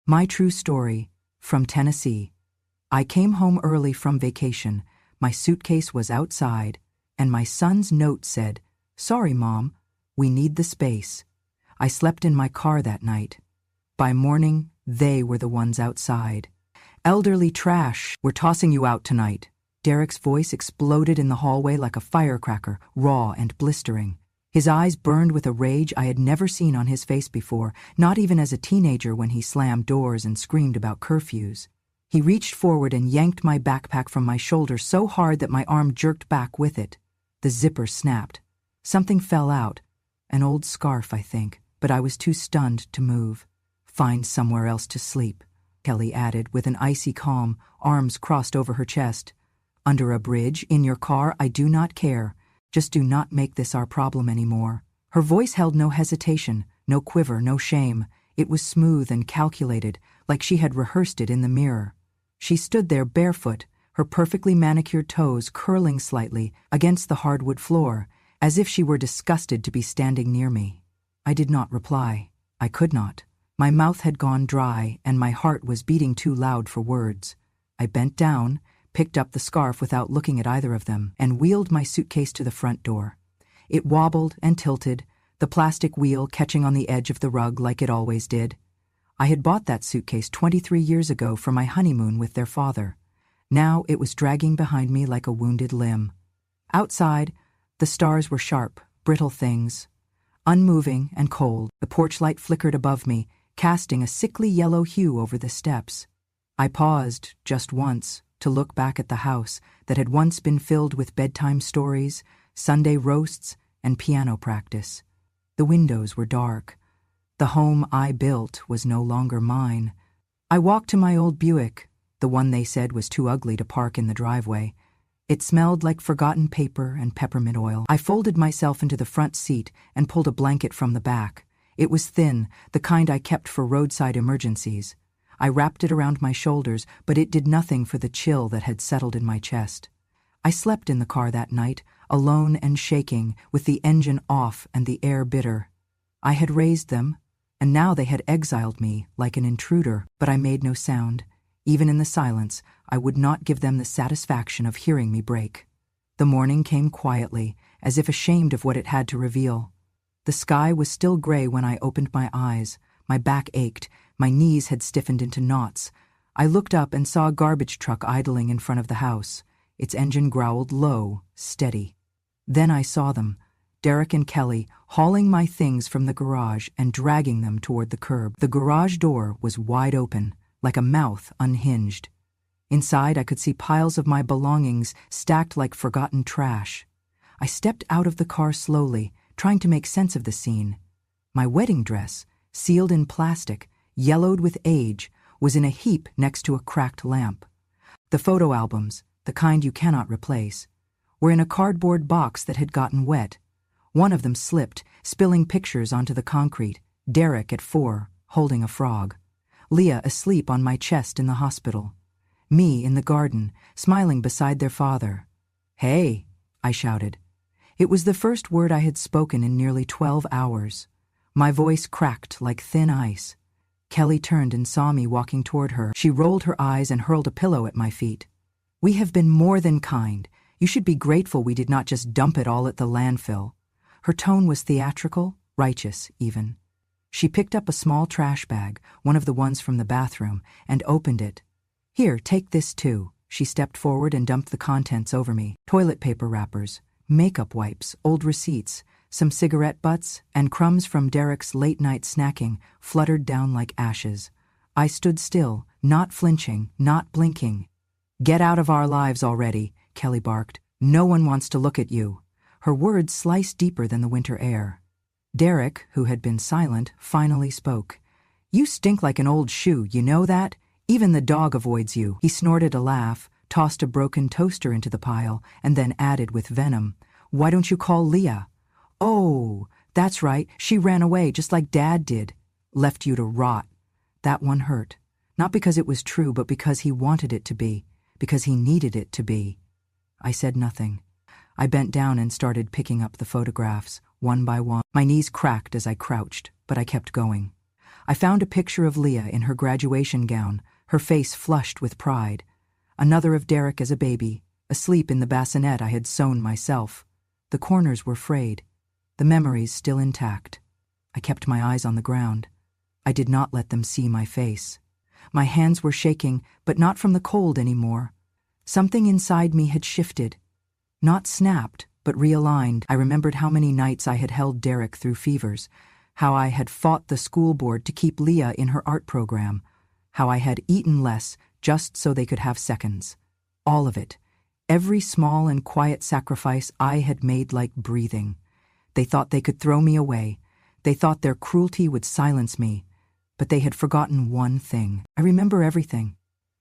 My true story, from Tennessee. I came home early from vacation, my suitcase was outside, and my son's note said, "Sorry, Mom, we need the space." I slept in my car that night. By morning, they were the ones outside. "Elderly trash, we're tossing you out tonight." Derek's voice exploded in the hallway like a firecracker, raw and blistering. His eyes burned with a rage I had never seen on his face before, not even as a teenager when he slammed doors and screamed about curfews. He reached forward and yanked my backpack from my shoulder so hard that my arm jerked back with it. The zipper snapped. Something fell out. An old scarf, I think, but I was too stunned to move. "Find somewhere else to sleep," Kelly added with an icy calm, arms crossed over her chest. "Under a bridge, in your car, I do not care. Just do not make this our problem anymore." Her voice held no hesitation, no quiver, no shame. It was smooth and calculated, like she had rehearsed it in the mirror. She stood there barefoot, her perfectly manicured toes curling slightly against the hardwood floor, as if she were disgusted to be standing near me. I did not reply. I could not. My mouth had gone dry, and my heart was beating too loud for words. I bent down, picked up the scarf without looking at either of them, and wheeled my suitcase to the front door. It wobbled and tilted, the plastic wheel catching on the edge of the rug like it always did. I had bought that suitcase 23 years ago for my honeymoon with their father. Now it was dragging behind me like a wounded limb. Outside, the stars were sharp, brittle things. Unmoving and cold, the porch light flickered above me, casting a sickly yellow hue over the steps. I paused, just once, to look back at the house that had once been filled with bedtime stories, Sunday roasts, and piano practice. The windows were dark. The home I built was no longer mine. I walked to my old Buick, the one they said was too ugly to park in the driveway. It smelled like forgotten paper and peppermint oil. I folded myself into the front seat and pulled a blanket from the back. It was thin, the kind I kept for roadside emergencies. I wrapped it around my shoulders, but it did nothing for the chill that had settled in my chest. I slept in the car that night, alone and shaking, with the engine off and the air bitter. I had raised them, and now they had exiled me like an intruder, but I made no sound. Even in the silence, I would not give them the satisfaction of hearing me break. The morning came quietly, as if ashamed of what it had to reveal. The sky was still gray when I opened my eyes. My back ached, my knees had stiffened into knots. I looked up and saw a garbage truck idling in front of the house. Its engine growled low, steady. Then I saw them, Derek and Kelly, hauling my things from the garage and dragging them toward the curb. The garage door was wide open, like a mouth unhinged. Inside, I could see piles of my belongings stacked like forgotten trash. I stepped out of the car slowly, trying to make sense of the scene. My wedding dress, sealed in plastic, yellowed with age, was in a heap next to a cracked lamp. The photo albums, the kind you cannot replace, were in a cardboard box that had gotten wet. One of them slipped, spilling pictures onto the concrete. Derek at 4, holding a frog. Leah asleep on my chest in the hospital. Me in the garden, smiling beside their father. "Hey," I shouted. It was the first word I had spoken in nearly 12 hours. My voice cracked like thin ice. Kelly turned and saw me walking toward her. She rolled her eyes and hurled a pillow at my feet. "We have been more than kind. You should be grateful we did not just dump it all at the landfill." Her tone was theatrical, righteous even. She picked up a small trash bag, one of the ones from the bathroom, and opened it. "Here, take this too." She stepped forward and dumped the contents over me. Toilet paper wrappers, makeup wipes, old receipts, some cigarette butts, and crumbs from Derek's late-night snacking fluttered down like ashes. I stood still, not flinching, not blinking. "Get out of our lives already," Kelly barked. "No one wants to look at you." Her words sliced deeper than the winter air. Derek, who had been silent, finally spoke. "You stink like an old shoe, you know that? Even the dog avoids you." He snorted a laugh, tossed a broken toaster into the pile, and then added with venom, "Why don't you call Leah?" "Oh, that's right, she ran away just like Dad did. Left you to rot." That one hurt. Not because it was true, but because he wanted it to be, because he needed it to be. I said nothing. I bent down and started picking up the photographs, one by one. My knees cracked as I crouched, but I kept going. I found a picture of Leah in her graduation gown, her face flushed with pride. Another of Derek as a baby, asleep in the bassinet I had sewn myself. The corners were frayed, the memories still intact. I kept my eyes on the ground. I did not let them see my face. My hands were shaking, but not from the cold anymore. Something inside me had shifted. Not snapped, but realigned. I remembered how many nights I had held Derek through fevers, how I had fought the school board to keep Leah in her art program, how I had eaten less just so they could have seconds. All of it. Every small and quiet sacrifice I had made like breathing. They thought they could throw me away. They thought their cruelty would silence me. But they had forgotten one thing. I remember everything.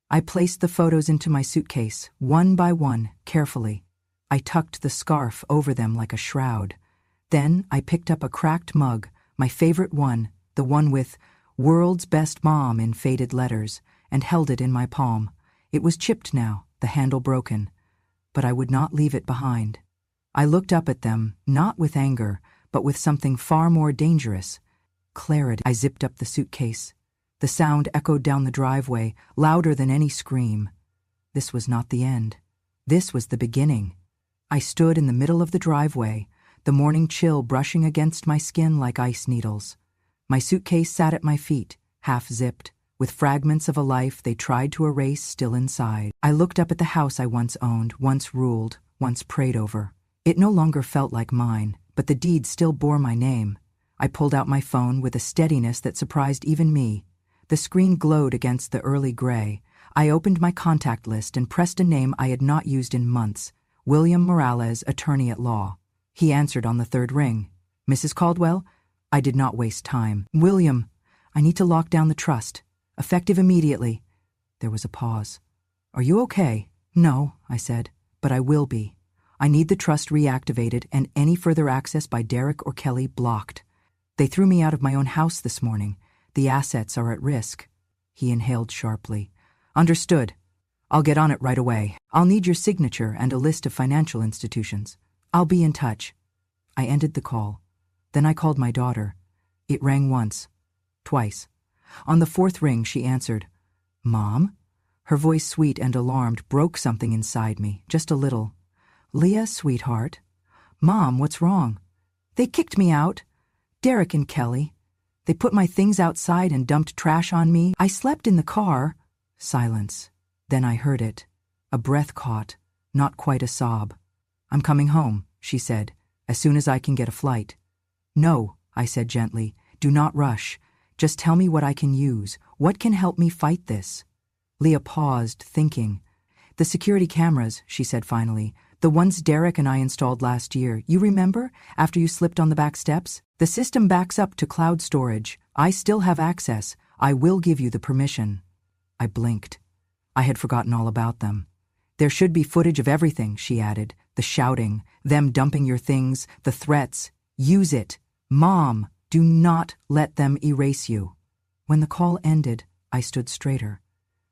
I placed the photos into my suitcase, one by one, carefully. I tucked the scarf over them like a shroud. Then I picked up a cracked mug, my favorite one, the one with "World's Best Mom" in faded letters, and held it in my palm. It was chipped now, the handle broken. But I would not leave it behind. I looked up at them, not with anger, but with something far more dangerous. Clarity. I zipped up the suitcase. The sound echoed down the driveway, louder than any scream. This was not the end. This was the beginning. I stood in the middle of the driveway, the morning chill brushing against my skin like ice needles. My suitcase sat at my feet, half-zipped, with fragments of a life they tried to erase still inside. I looked up at the house I once owned, once ruled, once prayed over. It no longer felt like mine, but the deed still bore my name. I pulled out my phone with a steadiness that surprised even me. The screen glowed against the early gray. I opened my contact list and pressed a name I had not used in months. William Morales, attorney at law. He answered on the third ring. "Mrs. Caldwell?" I did not waste time. "William, I need to lock down the trust. Effective immediately." There was a pause. "Are you okay?" "No," I said, "but I will be. I need the trust reactivated and any further access by Derek or Kelly blocked. They threw me out of my own house this morning. The assets are at risk." He inhaled sharply. "Understood. I'll get on it right away. I'll need your signature and a list of financial institutions. I'll be in touch." I ended the call. Then I called my daughter. It rang once, twice. On the fourth ring, she answered. "Mom?" Her voice, sweet and alarmed, broke something inside me, just a little. "Leah, sweetheart." "Mom, what's wrong?" "They kicked me out. Derek and Kelly. They put my things outside and dumped trash on me. I slept in the car." Silence. Then I heard it. A breath caught, not quite a sob. "I'm coming home," she said, "as soon as I can get a flight." "No," I said gently, "do not rush. Just tell me what I can use. What can help me fight this?" Leah paused, thinking. "The security cameras," she said finally. "The ones Derek and I installed last year. You remember? After you slipped on the back steps? The system backs up to cloud storage. I still have access. I will give you the permission." I blinked. I had forgotten all about them. "There should be footage of everything," she added. "The shouting, them dumping your things, the threats. Use it. Mom, do not let them erase you." When the call ended, I stood straighter.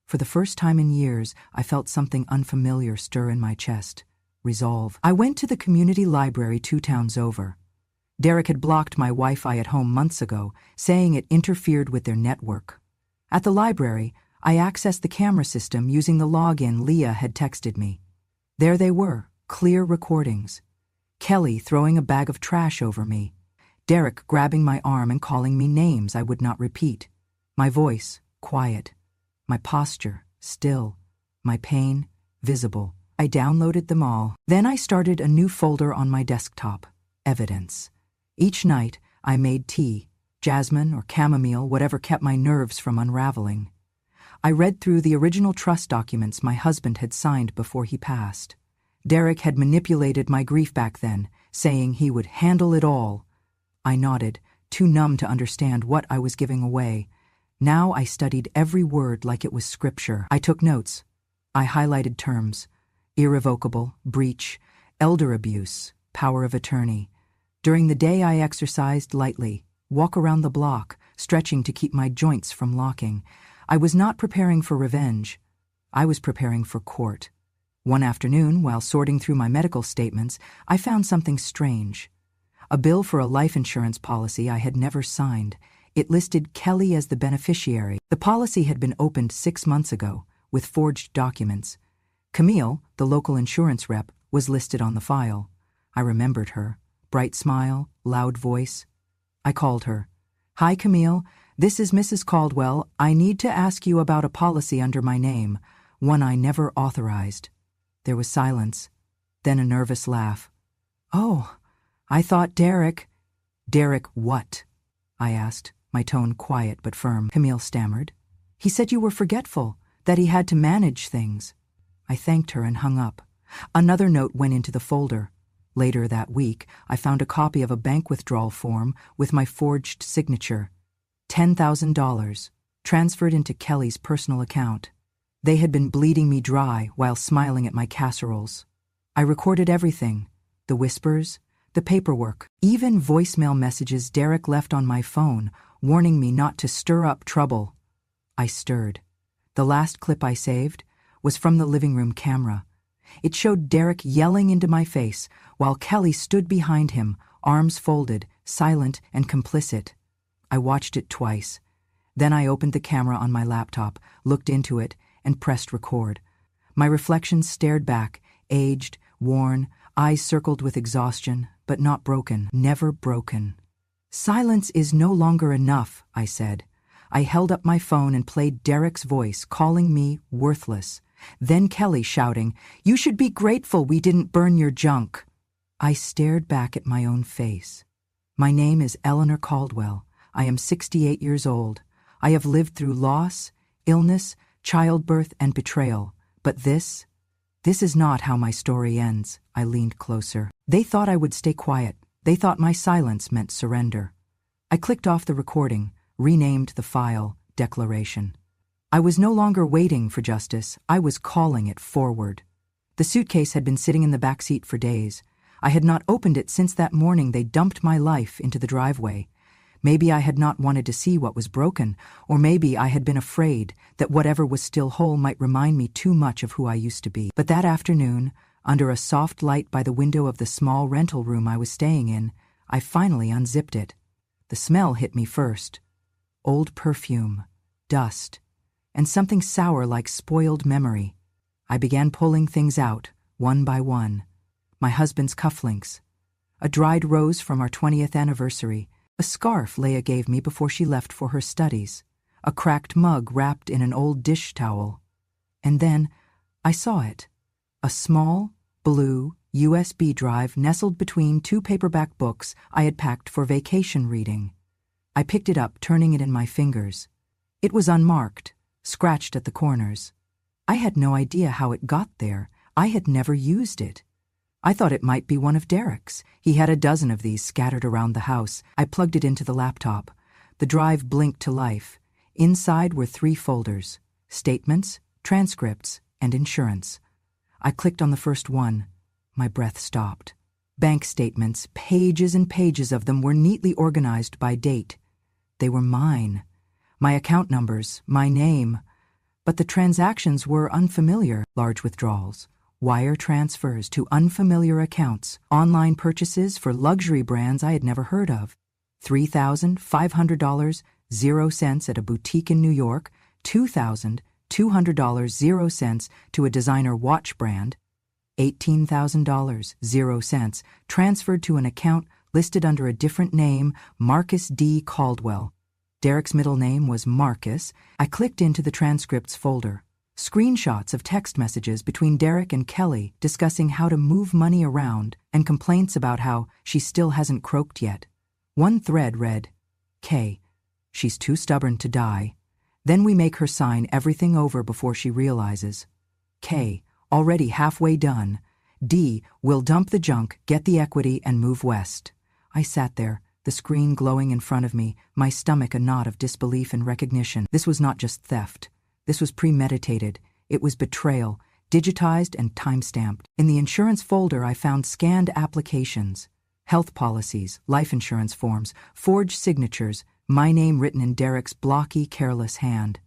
For the first time in years, I felt something unfamiliar stir in my chest. Resolve. I went to the community library 2 towns over. Derek had blocked my Wi-Fi at home months ago, saying it interfered with their network. At the library, I accessed the camera system using the login Leah had texted me. There they were, clear recordings. Kelly throwing a bag of trash over me. Derek grabbing my arm and calling me names I would not repeat. My voice, quiet. My posture, still. My pain, visible. I downloaded them all. Then I started a new folder on my desktop. Evidence. Each night, I made tea, jasmine or chamomile, whatever kept my nerves from unraveling. I read through the original trust documents my husband had signed before he passed. Derek had manipulated my grief back then, saying he would handle it all. I nodded, too numb to understand what I was giving away. Now I studied every word like it was scripture. I took notes. I highlighted terms. Irrevocable, breach, elder abuse, power of attorney. During the day I exercised lightly, walk around the block, stretching to keep my joints from locking. I was not preparing for revenge. I was preparing for court. One afternoon, while sorting through my medical statements, I found something strange. A bill for a life insurance policy I had never signed. It listed Kelly as the beneficiary. The policy had been opened 6 months ago, with forged documents. Camille, the local insurance rep, was listed on the file. I remembered her. Bright smile, loud voice. I called her. "Hi, Camille. This is Mrs. Caldwell. I need to ask you about a policy under my name, one I never authorized." There was silence, then a nervous laugh. "Oh, I thought Derek." "Derek what?" I asked, my tone quiet but firm. Camille stammered. "He said you were forgetful, that he had to manage things." I thanked her and hung up. Another note went into the folder. Later that week, I found a copy of a bank withdrawal form with my forged signature. $10,000, transferred into Kelly's personal account. They had been bleeding me dry while smiling at my casseroles. I recorded everything, the whispers, the paperwork, even voicemail messages Derek left on my phone, warning me not to stir up trouble. I stirred. The last clip I saved was from the living room camera. It showed Derek yelling into my face while Kelly stood behind him, arms folded, silent and complicit. I watched it twice. Then I opened the camera on my laptop, looked into it, and pressed record. My reflection stared back, aged, worn, eyes circled with exhaustion, but not broken, never broken. "Silence is no longer enough," I said. I held up my phone and played Derek's voice calling me worthless. Then Kelly shouting, "You should be grateful we didn't burn your junk." I stared back at my own face. "My name is Eleanor Caldwell. I am 68 years old. I have lived through loss, illness, childbirth, and betrayal. But this is not how my story ends." I leaned closer. They thought I would stay quiet. They thought my silence meant surrender. I clicked off the recording, renamed the file Declaration. I was no longer waiting for justice. I was calling it forward. The suitcase had been sitting in the back seat for days. I had not opened it since that morning they dumped my life into the driveway. Maybe I had not wanted to see what was broken, or maybe I had been afraid that whatever was still whole might remind me too much of who I used to be. But that afternoon, under a soft light by the window of the small rental room I was staying in, I finally unzipped it. The smell hit me first. Old perfume, dust, and something sour like spoiled memory. I began pulling things out, one by one. My husband's cufflinks, a dried rose from our 20th anniversary, a scarf Leah gave me before she left for her studies, a cracked mug wrapped in an old dish towel. And then I saw it, a small, blue USB drive nestled between 2 paperback books I had packed for vacation reading. I picked it up, turning it in my fingers. It was unmarked, scratched at the corners. I had no idea how it got there. I had never used it. I thought it might be one of Derek's. He had a dozen of these scattered around the house. I plugged it into the laptop. The drive blinked to life. Inside were 3 folders: statements, transcripts, and insurance. I clicked on the first one. My breath stopped. Bank statements, pages and pages of them, were neatly organized by date. They were mine. My account numbers, my name. But the transactions were unfamiliar. Large withdrawals, wire transfers to unfamiliar accounts, online purchases for luxury brands I had never heard of. $3,500, 0 cents at a boutique in New York, $2,200, 0 cents to a designer watch brand, $18,000, 0 cents, transferred to an account listed under a different name, Marcus D. Caldwell. Derek's middle name was Marcus. I clicked into the transcripts folder. Screenshots of text messages between Derek and Kelly discussing how to move money around and complaints about how she still hasn't croaked yet. One thread read, "K, she's too stubborn to die. Then we make her sign everything over before she realizes. K, already halfway done. D, we'll dump the junk, get the equity, and move west." I sat there, the screen glowing in front of me, my stomach a knot of disbelief and recognition. This was not just theft. This was premeditated. It was betrayal, digitized and time-stamped. In the insurance folder, I found scanned applications, health policies, life insurance forms, forged signatures, my name written in Derek's blocky, careless hand.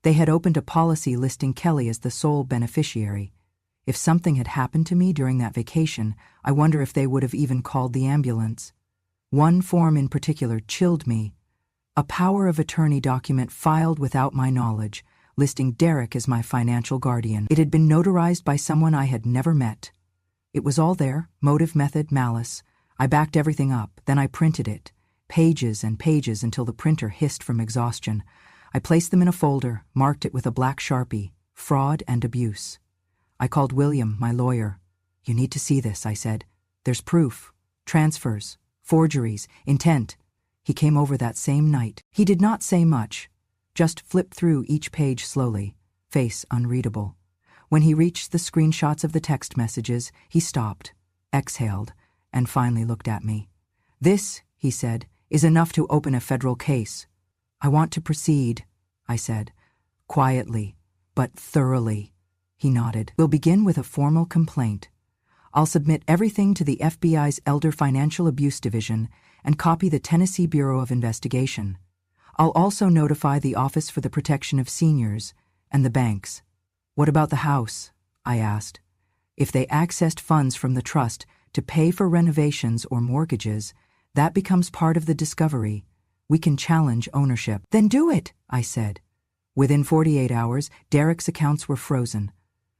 They had opened a policy listing Kelly as the sole beneficiary. If something had happened to me during that vacation, I wonder if they would have even called the ambulance. One form in particular chilled me. A power of attorney document filed without my knowledge, listing Derek as my financial guardian. It had been notarized by someone I had never met. It was all there, motive, method, malice. I backed everything up, then I printed it. Pages and pages until the printer hissed from exhaustion. I placed them in a folder, marked it with a black Sharpie, fraud and abuse. I called William, my lawyer. "You need to see this," I said. "There's proof, transfers, forgeries, intent." He came over that same night. He did not say much, just flipped through each page slowly, face unreadable. When he reached the screenshots of the text messages, he stopped, exhaled, and finally looked at me. "This," he said, "is enough to open a federal case." "I want to proceed," I said, quietly, but thoroughly. He nodded. "We'll begin with a formal complaint. I'll submit everything to the FBI's Elder Financial Abuse Division and copy the Tennessee Bureau of Investigation. I'll also notify the Office for the Protection of Seniors and the banks." "What about the house?" I asked. "If they accessed funds from the trust to pay for renovations or mortgages, that becomes part of the discovery. We can challenge ownership." "Then do it," I said. Within 48 hours, Derek's accounts were frozen.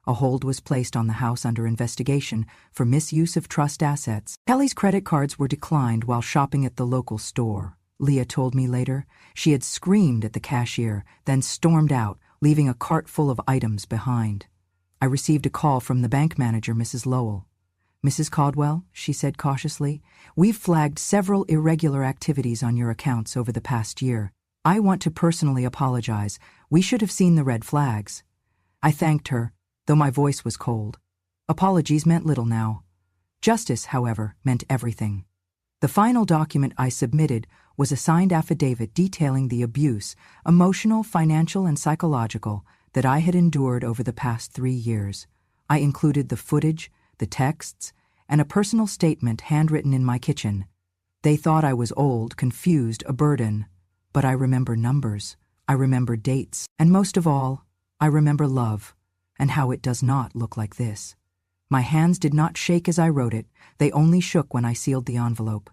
A hold was placed on the house under investigation for misuse of trust assets. Kelly's credit cards were declined while shopping at the local store. Leah told me later she had screamed at the cashier, then stormed out, leaving a cart full of items behind. I received a call from the bank manager, Mrs. Lowell. "Mrs. Caldwell," she said cautiously, "we've flagged several irregular activities on your accounts over the past year. I want to personally apologize. We should have seen the red flags." I thanked her, though my voice was cold. Apologies meant little now. Justice, however, meant everything. The final document I submitted was a signed affidavit detailing the abuse, emotional, financial, and psychological, that I had endured over the past 3 years. I included the footage, the texts, and a personal statement handwritten in my kitchen. They thought I was old, confused, a burden. But I remember numbers, I remember dates, and most of all, I remember love, and how it does not look like this. My hands did not shake as I wrote it, they only shook when I sealed the envelope.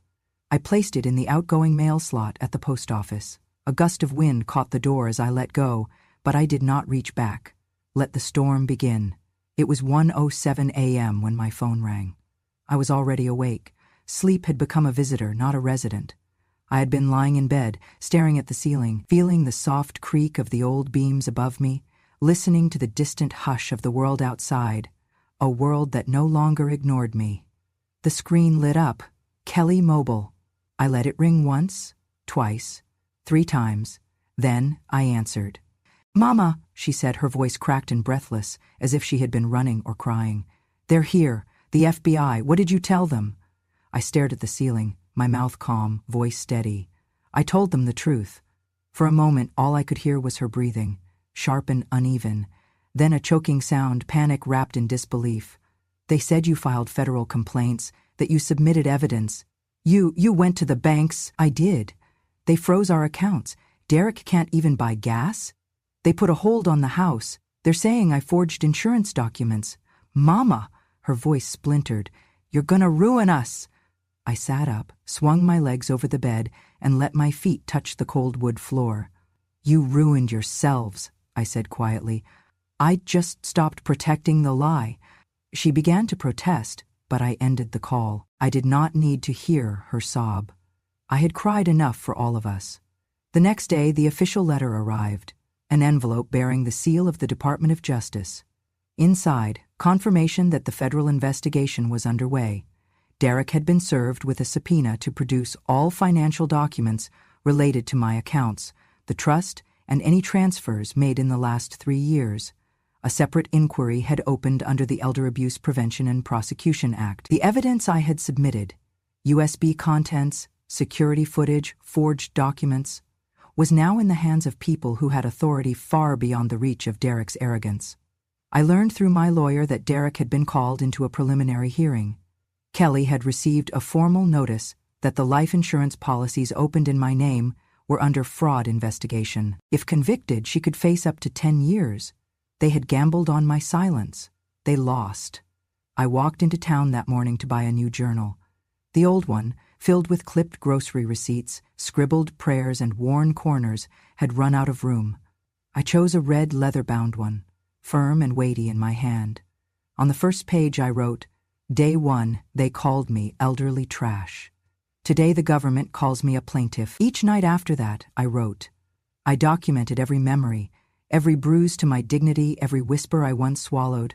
I placed it in the outgoing mail slot at the post office. A gust of wind caught the door as I let go, but I did not reach back. Let the storm begin. It was 1:07 a.m. when my phone rang. I was already awake. Sleep had become a visitor, not a resident. I had been lying in bed, staring at the ceiling, feeling the soft creak of the old beams above me, listening to the distant hush of the world outside, a world that no longer ignored me. The screen lit up. Kelly Mobile. I let it ring once, twice, 3 times. Then I answered. "Mama," she said, her voice cracked and breathless, as if she had been running or crying. "They're here. The FBI. What did you tell them?" I stared at the ceiling, my mouth calm, voice steady. I told them the truth. For a moment, all I could hear was her breathing, sharp and uneven. Then a choking sound, panic wrapped in disbelief. "They said you filed federal complaints, that you submitted evidence. You went to the banks." "I did. They froze our accounts. Derek can't even buy gas. They put a hold on the house. They're saying I forged insurance documents." "Mama," her voice splintered, "you're gonna ruin us." I sat up, swung my legs over the bed, and let my feet touch the cold wood floor. "You ruined yourselves," I said quietly. "I just stopped protecting the lie." She began to protest, but I ended the call. I did not need to hear her sob. I had cried enough for all of us. The next day, the official letter arrived, an envelope bearing the seal of the Department of Justice. Inside, confirmation that the federal investigation was underway. Derek had been served with a subpoena to produce all financial documents related to my accounts, the trust, and any transfers made in the last 3 years. A separate inquiry had opened under the Elder Abuse Prevention and Prosecution Act. The evidence I had submitted, USB contents, security footage, forged documents, was now in the hands of people who had authority far beyond the reach of Derek's arrogance. I learned through my lawyer that Derek had been called into a preliminary hearing. Kelly had received a formal notice that the life insurance policies opened in my name were under fraud investigation. If convicted, she could face up to 10 years. They had gambled on my silence. They lost. I walked into town that morning to buy a new journal. The old one, filled with clipped grocery receipts, scribbled prayers, and worn corners, had run out of room. I chose a red leather-bound one, firm and weighty in my hand. On the first page I wrote, "Day 1, they called me elderly trash. Today the government calls me a plaintiff." Each night after that, I wrote. I documented every memory, every bruise to my dignity, every whisper I once swallowed.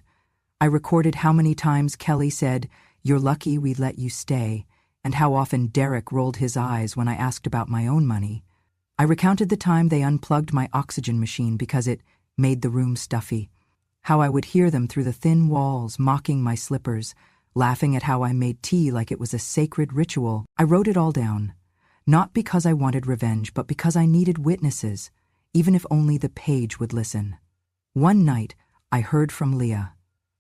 I recorded how many times Kelly said, "You're lucky we let you stay," and how often Derek rolled his eyes when I asked about my own money. I recounted the time they unplugged my oxygen machine because it made the room stuffy, how I would hear them through the thin walls mocking my slippers, laughing at how I made tea like it was a sacred ritual. I wrote it all down, not because I wanted revenge, but because I needed witnesses, even if only the page would listen. One night, I heard from Leah.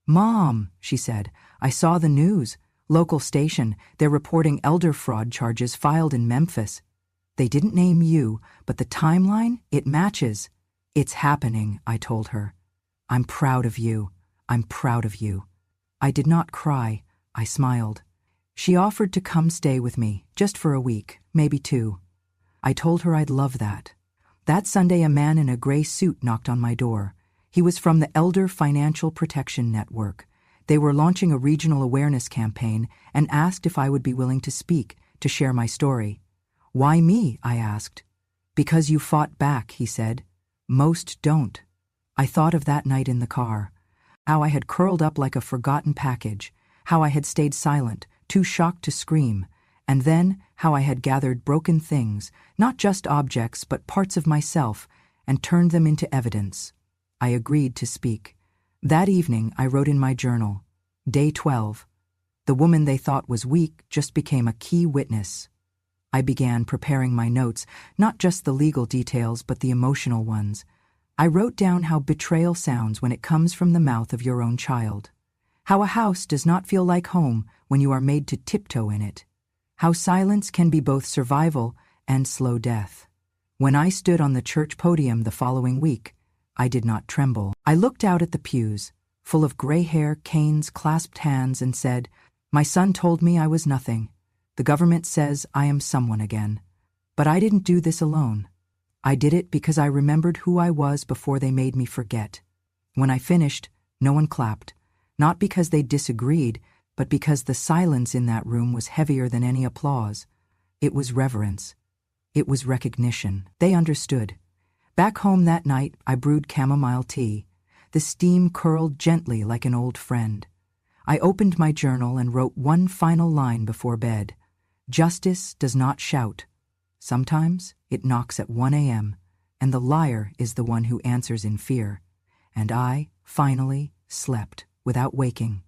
"Mom," she said, "I saw the news. Local station, they're reporting elder fraud charges filed in Memphis. They didn't name you, but the timeline, it matches." "It's happening," I told her. "I'm proud of you. I'm proud of you." I did not cry. I smiled. She offered to come stay with me, just for a week, maybe 2. I told her I'd love that. That Sunday, a man in a gray suit knocked on my door. He was from the Elder Financial Protection Network. They were launching a regional awareness campaign and asked if I would be willing to speak, to share my story. "Why me?" I asked. "Because you fought back," he said. "Most don't." I thought of that night in the car, how I had curled up like a forgotten package, how I had stayed silent, too shocked to scream, and then how I had gathered broken things, not just objects but parts of myself, and turned them into evidence. I agreed to speak. That evening I wrote in my journal, Day 12. The woman they thought was weak just became a key witness. I began preparing my notes, not just the legal details but the emotional ones. I wrote down how betrayal sounds when it comes from the mouth of your own child. How a house does not feel like home when you are made to tiptoe in it. How silence can be both survival and slow death. When I stood on the church podium the following week, I did not tremble. I looked out at the pews, full of gray hair, canes, clasped hands, and said, "My son told me I was nothing. The government says I am someone again. But I didn't do this alone. I did it because I remembered who I was before they made me forget." When I finished, no one clapped, not because they disagreed, but because the silence in that room was heavier than any applause. It was reverence. It was recognition. They understood. Back home that night, I brewed chamomile tea. The steam curled gently like an old friend. I opened my journal and wrote one final line before bed. Justice does not shout. Sometimes it knocks at 1 a.m., and the liar is the one who answers in fear. And I, finally, slept without waking.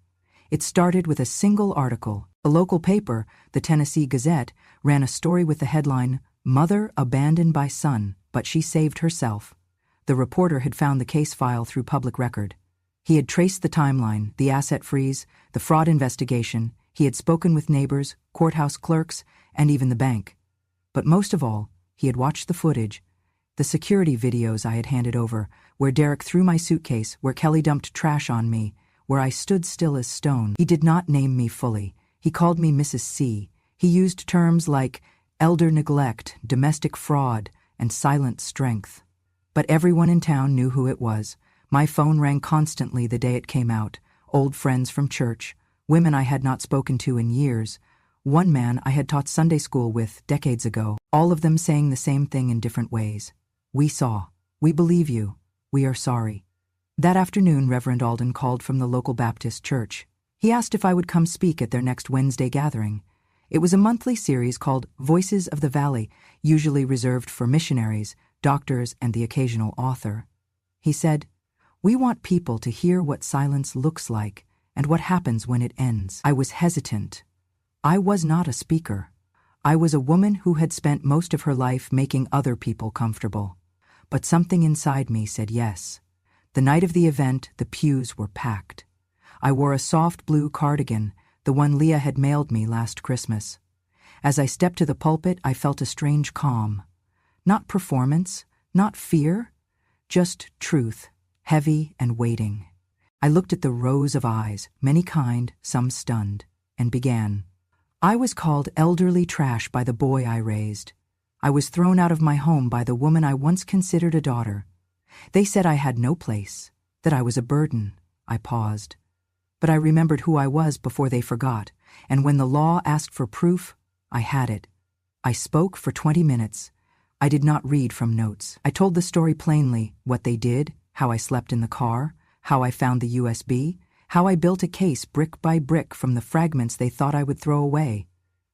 It started with a single article. A local paper, the Tennessee Gazette, ran a story with the headline, "Mother Abandoned by Son, but She Saved Herself." The reporter had found the case file through public record. He had traced the timeline, the asset freeze, the fraud investigation. He had spoken with neighbors, courthouse clerks, and even the bank. But most of all, he had watched the footage, the security videos I had handed over, where Derek threw my suitcase, where Kelly dumped trash on me, where I stood still as stone. He did not name me fully. He called me Mrs. C. He used terms like elder neglect, domestic fraud, and silent strength. But everyone in town knew who it was. My phone rang constantly the day it came out. Old friends from church, women I had not spoken to in years, one man I had taught Sunday school with decades ago, all of them saying the same thing in different ways. "We saw. We believe you. We are sorry." That afternoon, Reverend Alden called from the local Baptist church. He asked if I would come speak at their next Wednesday gathering. It was a monthly series called Voices of the Valley, usually reserved for missionaries, doctors, and the occasional author. He said, "We want people to hear what silence looks like and what happens when it ends." I was hesitant. I was not a speaker. I was a woman who had spent most of her life making other people comfortable. But something inside me said yes. The night of the event, the pews were packed. I wore a soft blue cardigan, the one Leah had mailed me last Christmas. As I stepped to the pulpit, I felt a strange calm. Not performance, not fear, just truth, heavy and waiting. I looked at the rows of eyes, many kind, some stunned, and began. I was called elderly trash by the boy I raised. I was thrown out of my home by the woman I once considered a daughter. They said I had no place, that I was a burden. I paused. But I remembered who I was before they forgot, and when the law asked for proof, I had it. I spoke for 20 minutes. I did not read from notes. I told the story plainly, what they did, how I slept in the car, how I found the USB, how I built a case brick by brick from the fragments they thought I would throw away.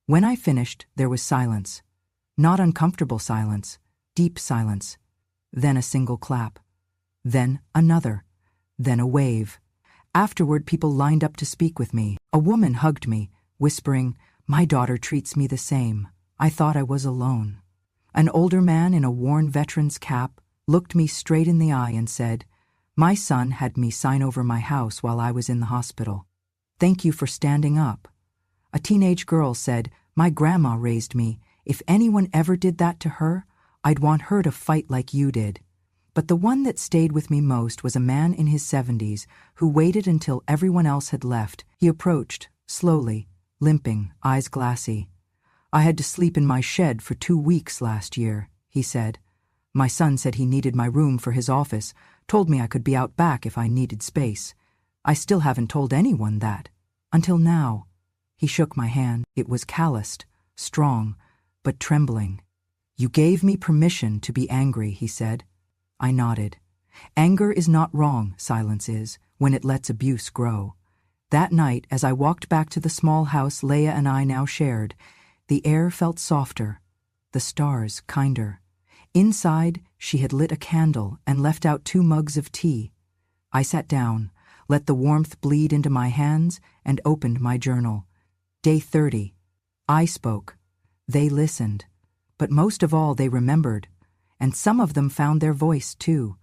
When I finished, there was silence. Not uncomfortable silence, deep silence. Then a single clap. Then another. Then a wave. Afterward, people lined up to speak with me. A woman hugged me, whispering, "My daughter treats me the same." I thought I was alone. An older man in a worn veteran's cap looked me straight in the eye and said, "My son had me sign over my house while I was in the hospital. Thank you for standing up." A teenage girl said, "My grandma raised me. If anyone ever did that to her, I'd want her to fight like you did." But the one that stayed with me most was a man in his 70s who waited until everyone else had left. He approached, slowly, limping, eyes glassy. "I had to sleep in my shed for 2 weeks last year," he said. "My son said he needed my room for his office, told me I could be out back if I needed space. I still haven't told anyone that. Until now." He shook my hand. It was calloused, strong, but trembling. "You gave me permission to be angry," he said. I nodded. Anger is not wrong, silence is, when it lets abuse grow. That night, as I walked back to the small house Leia and I now shared, the air felt softer, the stars kinder. Inside, she had lit a candle and left out 2 mugs of tea. I sat down, let the warmth bleed into my hands, and opened my journal. Day 30. I spoke. They listened. But most of all, they remembered. And some of them found their voice, too.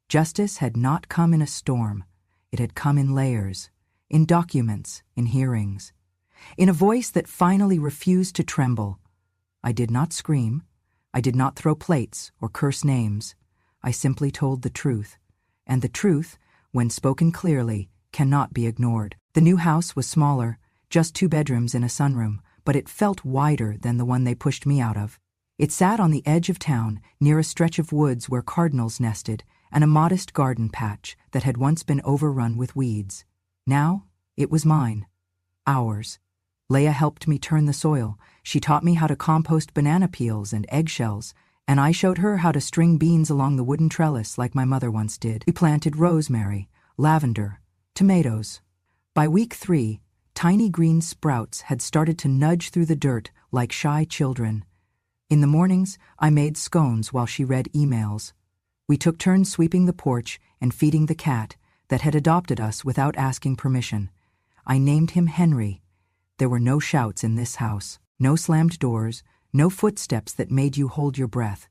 Justice had not come in a storm. It had come in layers, in documents, in hearings, in a voice that finally refused to tremble. I did not scream. I did not throw plates or curse names. I simply told the truth. And the truth, when spoken clearly, cannot be ignored. The new house was smaller, just 2 bedrooms and a sunroom, but it felt wider than the one they pushed me out of. It sat on the edge of town, near a stretch of woods where cardinals nested, and a modest garden patch that had once been overrun with weeds. Now, it was mine. Ours. Leia helped me turn the soil. She taught me how to compost banana peels and eggshells, and I showed her how to string beans along the wooden trellis like my mother once did. We planted rosemary, lavender, tomatoes. By week 3, tiny green sprouts had started to nudge through the dirt like shy children. In the mornings, I made scones while she read emails. We took turns sweeping the porch and feeding the cat that had adopted us without asking permission. I named him Henry. There were no shouts in this house, no slammed doors, no footsteps that made you hold your breath.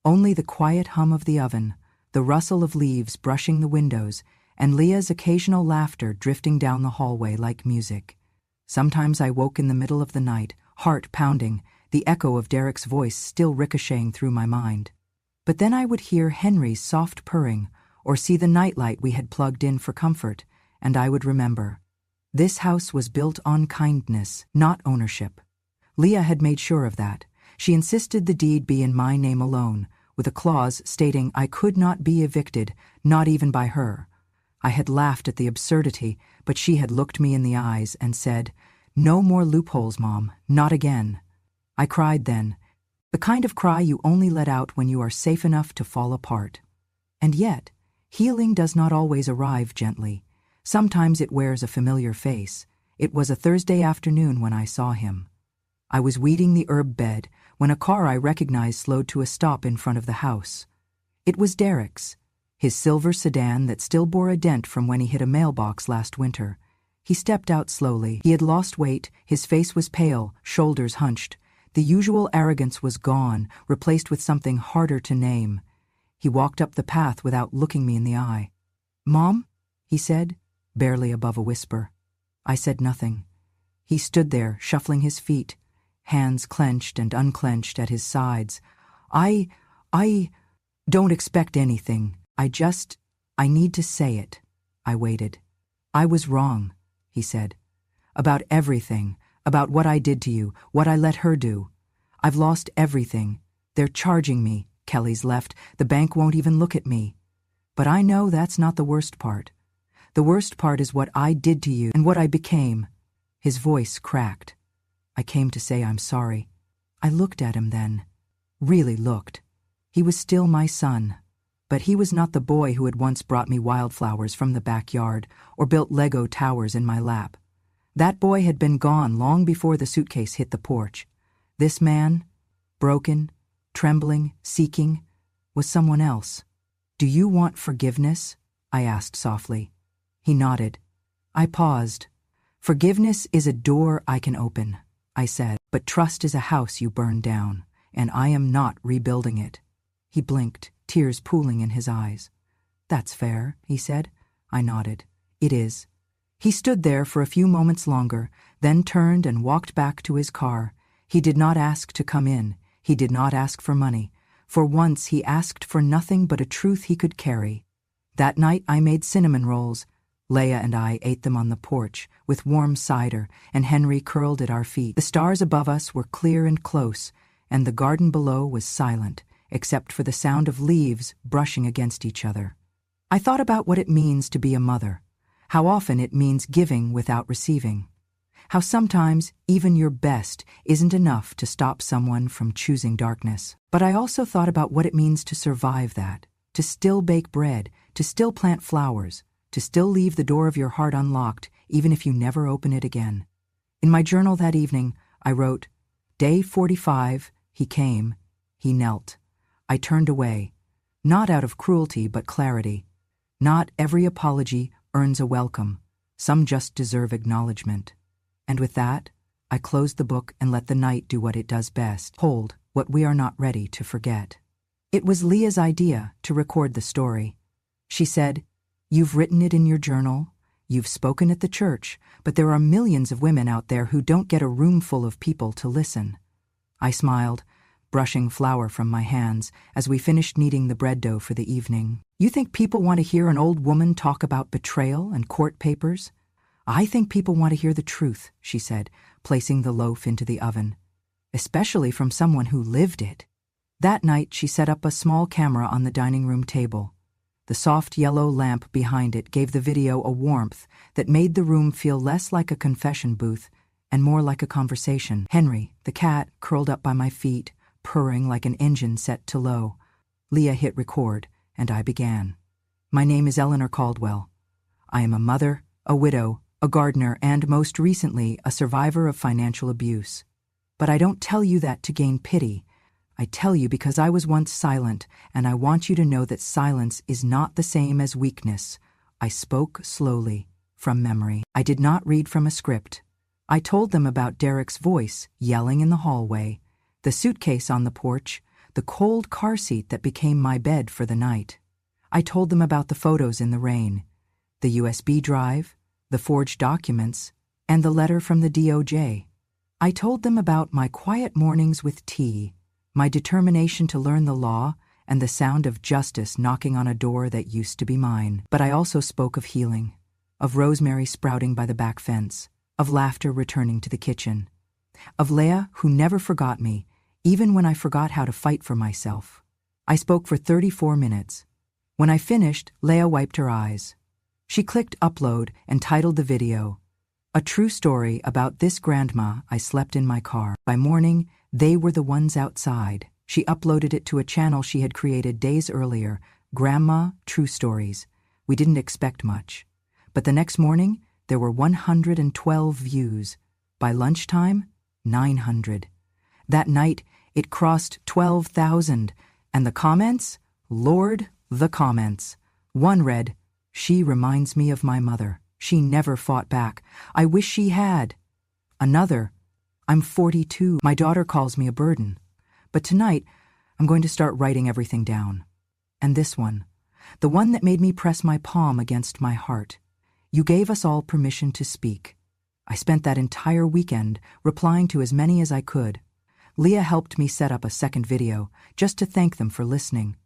Only the quiet hum of the oven, the rustle of leaves brushing the windows, and Leah's occasional laughter drifting down the hallway like music. Sometimes I woke in the middle of the night, heart pounding, the echo of Derek's voice still ricocheting through my mind. But then I would hear Henry's soft purring or see the nightlight we had plugged in for comfort, and I would remember. This house was built on kindness, not ownership. Leah had made sure of that. She insisted the deed be in my name alone, with a clause stating I could not be evicted, not even by her. I had laughed at the absurdity, but she had looked me in the eyes and said, "No more loopholes, Mom, not again." I cried then, the kind of cry you only let out when you are safe enough to fall apart. And yet, healing does not always arrive gently. Sometimes it wears a familiar face. It was a Thursday afternoon when I saw him. I was weeding the herb bed when a car I recognized slowed to a stop in front of the house. It was Derek's, his silver sedan that still bore a dent from when he hit a mailbox last winter. He stepped out slowly. He had lost weight, his face was pale, shoulders hunched. The usual arrogance was gone, replaced with something harder to name. He walked up the path without looking me in the eye. "Mom?" he said, barely above a whisper. I said nothing. He stood there, shuffling his feet, hands clenched and unclenched at his sides. I don't expect anything. I need to say it." I waited. "I was wrong," he said. "About everything. About what I did to you, what I let her do. I've lost everything. They're charging me. Kelly's left. The bank won't even look at me. But I know that's not the worst part. The worst part is what I did to you and what I became. His voice cracked. I came to say I'm sorry. I looked at him then. Really looked. He was still my son. But he was not the boy who had once brought me wildflowers from the backyard or built Lego towers in my lap. That boy had been gone long before the suitcase hit the porch. This man, broken, trembling, seeking, was someone else. Do you want forgiveness? I asked softly. He nodded. I paused. Forgiveness is a door I can open, I said, but trust is a house you burn down, and I am not rebuilding it. He blinked, tears pooling in his eyes. That's fair, he said. I nodded. It is. He stood there for a few moments longer, then turned and walked back to his car. He did not ask to come in. He did not ask for money. For once he asked for nothing but a truth he could carry. That night I made cinnamon rolls. Leah and I ate them on the porch, with warm cider, and Henry curled at our feet. The stars above us were clear and close, and the garden below was silent, except for the sound of leaves brushing against each other. I thought about what it means to be a mother, how often it means giving without receiving, how sometimes even your best isn't enough to stop someone from choosing darkness. But I also thought about what it means to survive that, to still bake bread, to still plant flowers, to still leave the door of your heart unlocked even if you never open it again. In my journal that evening, I wrote, Day 45, he came, he knelt. I turned away, not out of cruelty but clarity. Not every apology earns a welcome. Some just deserve acknowledgement. And with that, I closed the book and let the night do what it does best, hold what we are not ready to forget. It was Leah's idea to record the story. She said, You've written it in your journal, you've spoken at the church, but there are millions of women out there who don't get a room full of people to listen. I smiled, brushing flour from my hands as we finished kneading the bread dough for the evening. You think people want to hear an old woman talk about betrayal and court papers? I think people want to hear the truth, she said, placing the loaf into the oven. Especially from someone who lived it. That night she set up a small camera on the dining room table. The soft yellow lamp behind it gave the video a warmth that made the room feel less like a confession booth and more like a conversation. Henry, the cat, curled up by my feet, purring like an engine set to low. Leah hit record, and I began. My name is Eleanor Caldwell. I am a mother, a widow, a gardener, and most recently, a survivor of financial abuse. But I don't tell you that to gain pity. I tell you because I was once silent, and I want you to know that silence is not the same as weakness. I spoke slowly, from memory. I did not read from a script. I told them about Derek's voice yelling in the hallway, the suitcase on the porch, the cold car seat that became my bed for the night. I told them about the photos in the rain, the USB drive, the forged documents, and the letter from the DOJ. I told them about my quiet mornings with tea, my determination to learn the law, and the sound of justice knocking on a door that used to be mine. But I also spoke of healing, of rosemary sprouting by the back fence, of laughter returning to the kitchen, of Leah who never forgot me, even when I forgot how to fight for myself. I spoke for 34 minutes. When I finished, Leah wiped her eyes. She clicked upload and titled the video, A True Story About This Grandma I Slept in My Car. By morning, they were the ones outside. She uploaded it to a channel she had created days earlier, Grandma True Stories. We didn't expect much. But the next morning, there were 112 views. By lunchtime, 900. That night, it crossed 12,000. And the comments? Lord, the comments. One read, She reminds me of my mother. She never fought back. I wish she had. Another, I'm 42. My daughter calls me a burden. But tonight, I'm going to start writing everything down. And this one, the one that made me press my palm against my heart. You gave us all permission to speak. I spent that entire weekend replying to as many as I could. Leah helped me set up a second video, just to thank them for listening.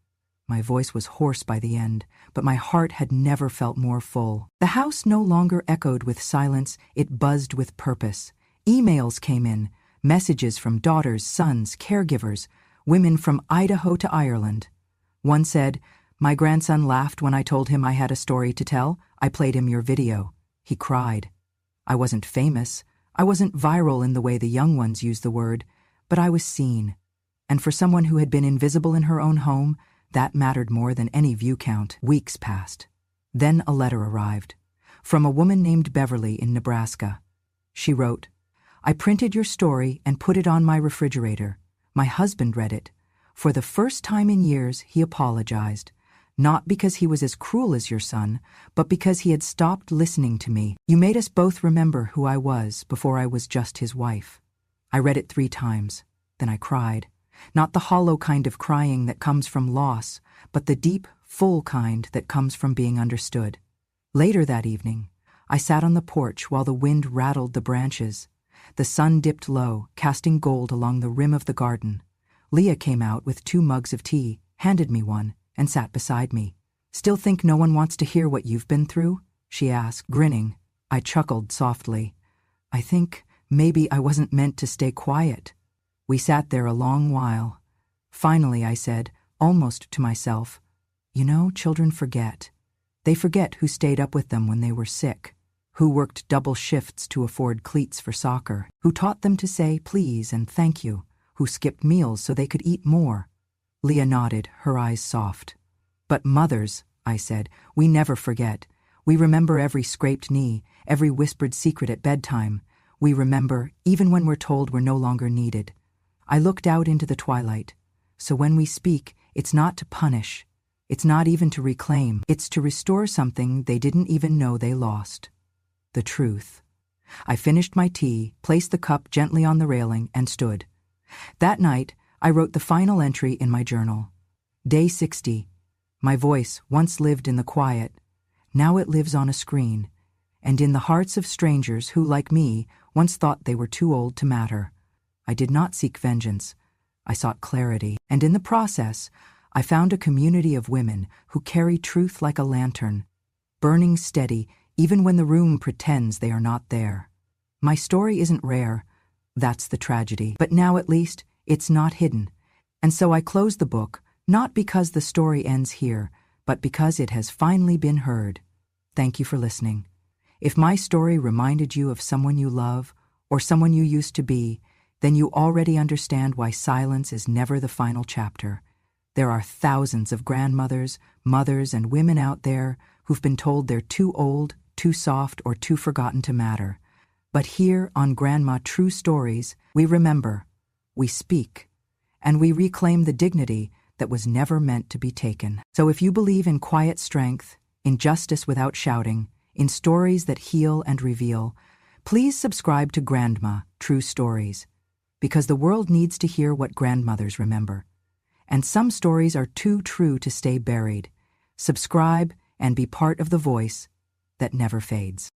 My voice was hoarse by the end, but my heart had never felt more full. The house no longer echoed with silence, it buzzed with purpose. Emails came in, messages from daughters, sons, caregivers, women from Idaho to Ireland. One said, "My grandson laughed when I told him I had a story to tell. I played him your video. He cried." I wasn't famous. I wasn't viral in the way the young ones use the word, but I was seen. And for someone who had been invisible in her own home, that mattered more than any view count. Weeks passed. Then a letter arrived, from a woman named Beverly in Nebraska. She wrote, "I printed your story and put it on my refrigerator. My husband read it. For the first time in years, he apologized. Not because he was as cruel as your son, but because he had stopped listening to me. You made us both remember who I was before I was just his wife." I read it 3 times. Then I cried. Not the hollow kind of crying that comes from loss, but the deep, full kind that comes from being understood. Later that evening, I sat on the porch while the wind rattled the branches. The sun dipped low, casting gold along the rim of the garden. Leah came out with 2 mugs of tea, handed me one, and sat beside me. "Still think no one wants to hear what you've been through?" she asked, grinning. I chuckled softly. "I think maybe I wasn't meant to stay quiet." We sat there a long while. Finally, I said, almost to myself, "You know, children forget. They forget who stayed up with them when they were sick, who worked double shifts to afford cleats for soccer, who taught them to say please and thank you, who skipped meals so they could eat more." Leah nodded, her eyes soft. "But mothers," I said, "we never forget. We remember every scraped knee, every whispered secret at bedtime. We remember, even when we're told we're no longer needed." I looked out into the twilight. So when we speak, it's not to punish. It's not even to reclaim. It's to restore something they didn't even know they lost. The truth. I finished my tea, placed the cup gently on the railing, and stood. That night, I wrote the final entry in my journal. Day 60. My voice once lived in the quiet. Now it lives on a screen, and in the hearts of strangers who, like me, once thought they were too old to matter. I did not seek vengeance. I sought clarity, and in the process, I found a community of women who carry truth like a lantern, burning steady even when the room pretends they are not there. My story isn't rare. That's the tragedy. But now at least, it's not hidden. And so I close the book, not because the story ends here, but because it has finally been heard. Thank you for listening. If my story reminded you of someone you love, or someone you used to be, then you already understand why silence is never the final chapter. There are thousands of grandmothers, mothers, and women out there who've been told they're too old, too soft, or too forgotten to matter. But here on Grandma True Stories, we remember, we speak, and we reclaim the dignity that was never meant to be taken. So if you believe in quiet strength, in justice without shouting, in stories that heal and reveal, please subscribe to Grandma True Stories, because the world needs to hear what grandmothers remember. And some stories are too true to stay buried. Subscribe and be part of the voice that never fades.